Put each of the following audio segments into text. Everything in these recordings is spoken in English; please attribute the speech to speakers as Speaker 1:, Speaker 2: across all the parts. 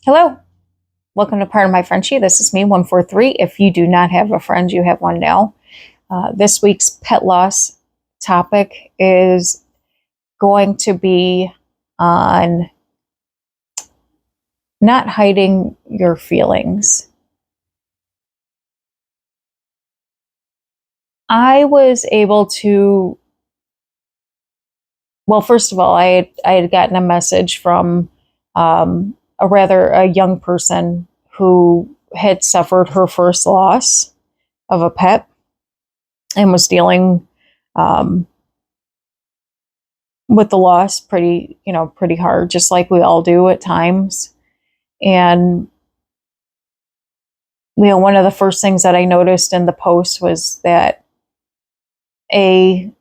Speaker 1: Hello, welcome to Part of My Frenchie. This is me, 143. If you do not have a friend, you have one now. This week's pet loss topic is going to be on not hiding your feelings. I was able to, well, first of all, I had gotten a message from a young person who had suffered her first loss of a pet and was dealing with the loss pretty hard, just like we all do at times. And one of the first things that I noticed in the post was that she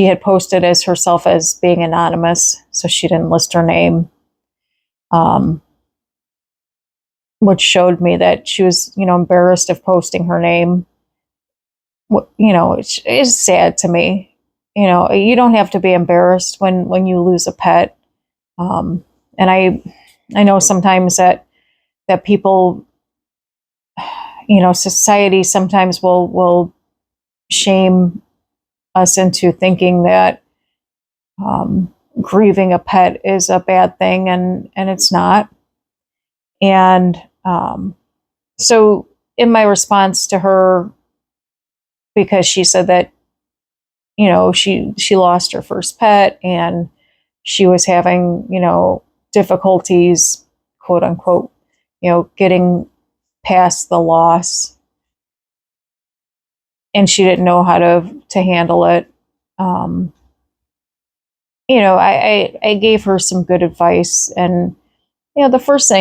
Speaker 1: had posted as herself as being anonymous, so she didn't list her name, which showed me that she was, embarrassed of posting her name. It is sad to me. You don't have to be embarrassed when you lose a pet. And I know sometimes that people, society sometimes will shame us into thinking that grieving a pet is a bad thing, and it's not. And so in my response to her, because she said that, she lost her first pet and she was having, difficulties, quote unquote, getting past the loss, and she didn't know how to handle it. I gave her some good advice, and the first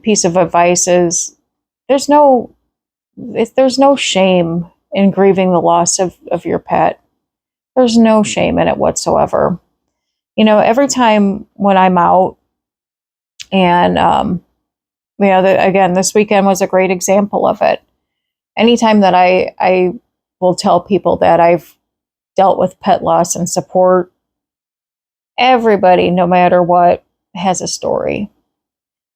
Speaker 1: piece of advice is there's no shame in grieving the loss of your pet. There's no shame in it whatsoever. Every time when I'm out, and again, this weekend was a great example of it. Anytime that I will tell people that I've dealt with pet loss and support, everybody, no matter what, has a story.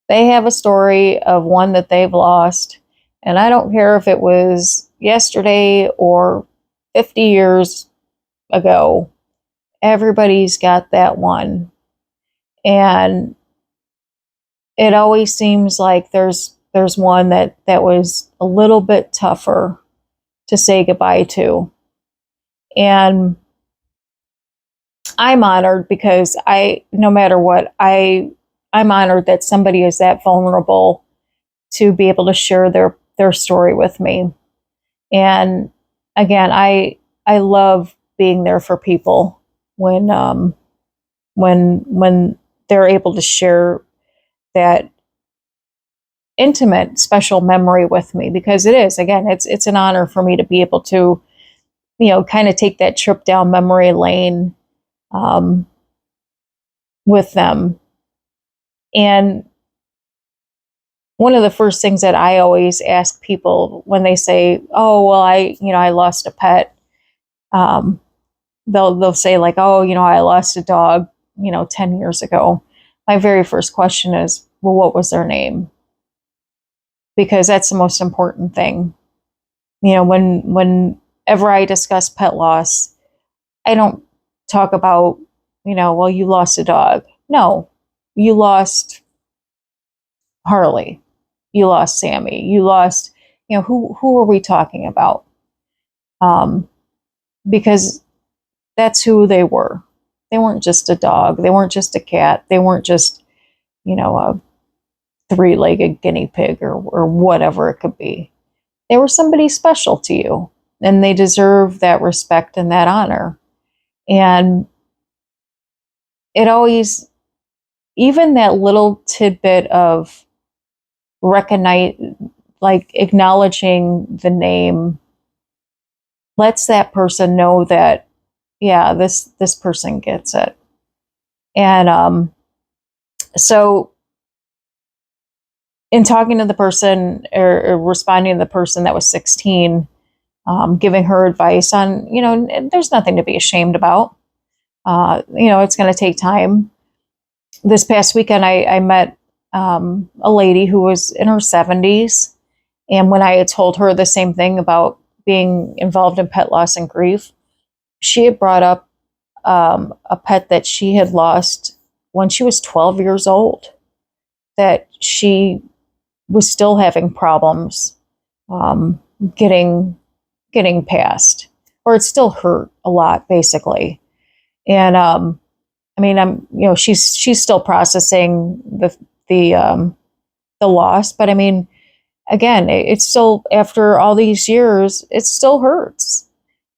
Speaker 1: They have a story of one that they've lost, and I don't care if it was yesterday or 50 years ago. Everybody's got that one. And it always seems like there's one that was a little bit tougher to say goodbye to. And I'm honored because no matter what, I'm honored that somebody is that vulnerable to be able to share their story with me. And again, I love being there for people when they're able to share that intimate, special memory with me, because it's an honor for me to be able to, kind of take that trip down memory lane with them. And one of the first things that I always ask people when they say, "Oh, well, I lost a pet," they'll say like, "Oh, I lost a dog, 10 years ago." My very first question is, "Well, what was their name?" Because that's the most important thing. Whenever I discuss pet loss, I don't talk about, well, you lost a dog. No, you lost Harley. You lost Sammy. You lost, who are we talking about? Because that's who they were. They weren't just a dog. They weren't just a cat. They weren't just, a three-legged guinea pig or whatever it could be. They were somebody special to you, and they deserve that respect and that honor. And it always, even that little tidbit of acknowledging the name lets that person know that, yeah, this person gets it. And so in talking to the person or responding to the person that was 16, giving her advice on, there's nothing to be ashamed about. It's going to take time. This past weekend, I met a lady who was in her 70s. And when I had told her the same thing about being involved in pet loss and grief, she had brought up a pet that she had lost when she was 12 years old, that she was still having problems um, getting past, or it still hurt a lot, basically. And I mean, she's still processing the loss, but I mean, again, it's still, after all these years, it still hurts.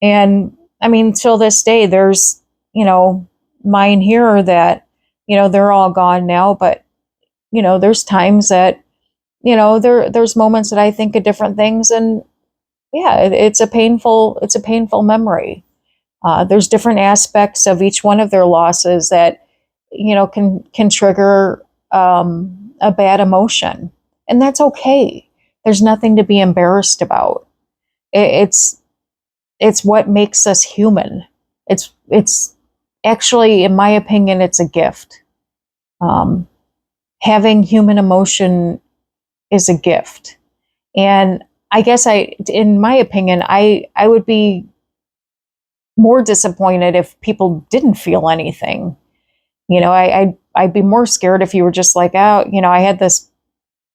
Speaker 1: And I mean, till this day, there's, mine here that, they're all gone now, but, there's times that, there's moments that I think of different things, and yeah, it's a painful memory. There's different aspects of each one of their losses that, can trigger a bad emotion, and that's okay. There's nothing to be embarrassed about. It's what makes us human. It's actually, in my opinion, it's a gift. Um, Having human emotion is a gift, and I guess in my opinion, I would be more disappointed if people didn't feel anything. I'd be more scared if you were just like, oh, I had this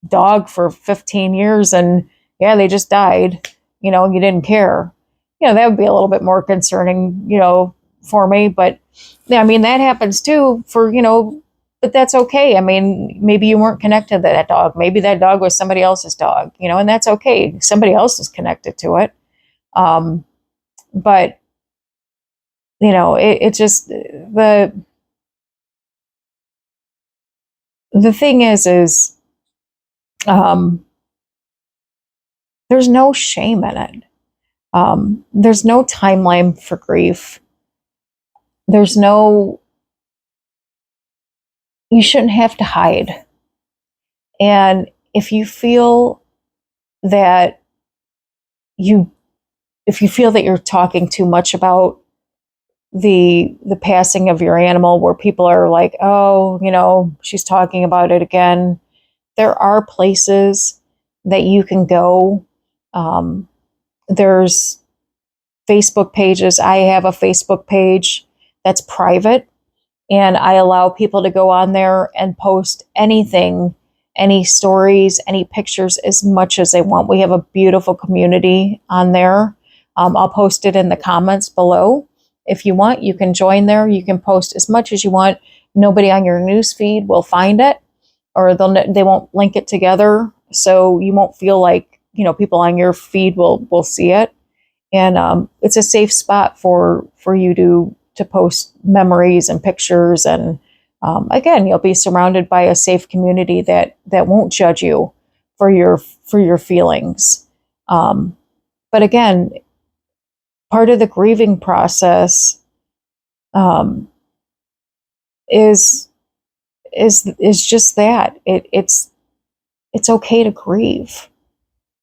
Speaker 1: dog for 15 years and yeah, they just died, and you didn't care. That would be a little bit more concerning, for me. But yeah, I mean, that happens too but that's okay. I mean, maybe you weren't connected to that dog. Maybe that dog was somebody else's dog, and that's okay. Somebody else is connected to it. But it just, the thing is, um, there's no shame in it. There's no timeline for grief. There's no, you shouldn't have to hide. And if you feel that if you feel that you're talking too much about the passing of your animal, where people are like, oh, she's talking about it again, there are places that you can go. There's Facebook pages. I have a Facebook page that's private, and I allow people to go on there and post anything, any stories, any pictures, as much as they want. We have a beautiful community on there. I'll post it in the comments below. If you want, you can join there. You can post as much as you want. Nobody on your news feed will find it, or they won't link it together, so you won't feel like people on your feed will see it. And it's a safe spot for you to post memories and pictures. And again, you'll be surrounded by a safe community that won't judge you for your feelings. But again, part of the grieving process is just that it's okay to grieve.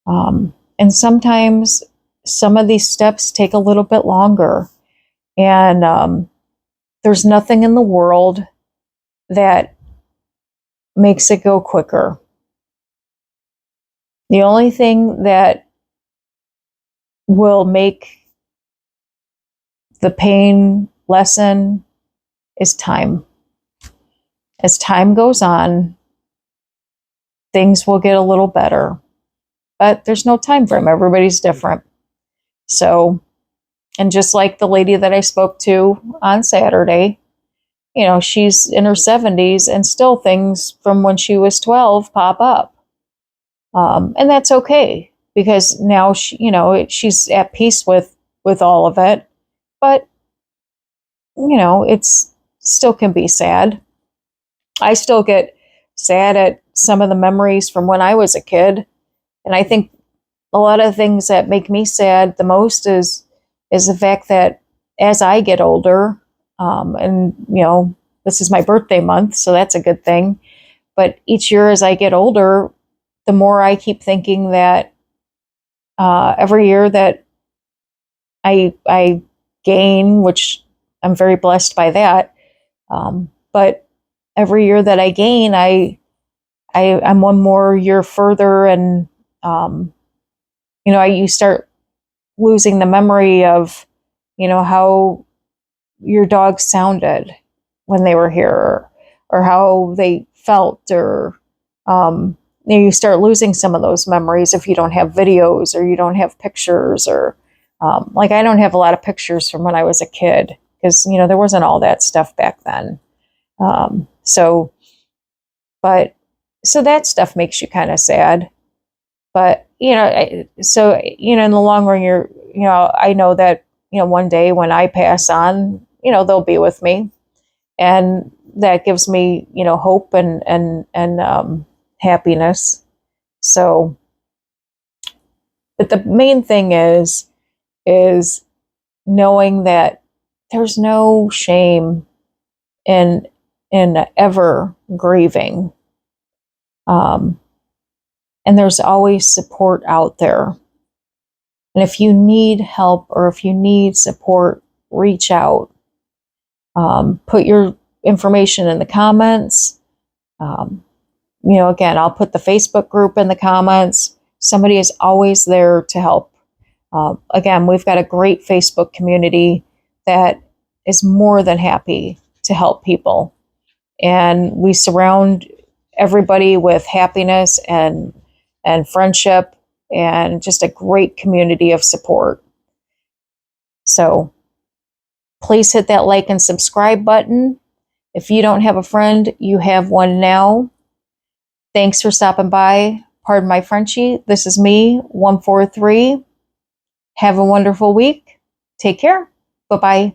Speaker 1: And sometimes some of these steps take a little bit longer. And there's nothing in the world that makes it go quicker. The only thing that will make the pain lessen is time. As time goes on, things will get a little better. But there's no time frame. Everybody's different. So, and just like the lady that I spoke to on Saturday, she's in her 70s and still things from when she was 12 pop up. And that's okay, because now she's at peace with all of it. But, it's still can be sad. I still get sad at some of the memories from when I was a kid. And I think a lot of things that make me sad the most is the fact that as I get older, and this is my birthday month, so that's a good thing. But each year as I get older, the more I keep thinking that every year that I gain, which I'm very blessed by that, but every year that I gain, I I'm one more year further, and you start losing the memory of, how your dog sounded when they were here, or how they felt, or you start losing some of those memories if you don't have videos or you don't have pictures, or like I don't have a lot of pictures from when I was a kid because there wasn't all that stuff back then. So, but so that stuff makes you kind of sad. But in the long run, I know that one day when I pass on, they'll be with me, and that gives me hope and happiness. So, but the main thing is knowing that there's no shame in ever grieving, and there's always support out there. And if you need help or if you need support, reach out. Put your information in the comments. Again, I'll put the Facebook group in the comments. Somebody is always there to help. Again, we've got a great Facebook community that is more than happy to help people. And we surround everybody with happiness and friendship and just a great community of support. So please hit that like and subscribe button. If you don't have a friend, you have one now. Thanks for stopping by. Pardon my Frenchie. This is me, 143. Have a wonderful week. Take care. Bye-bye.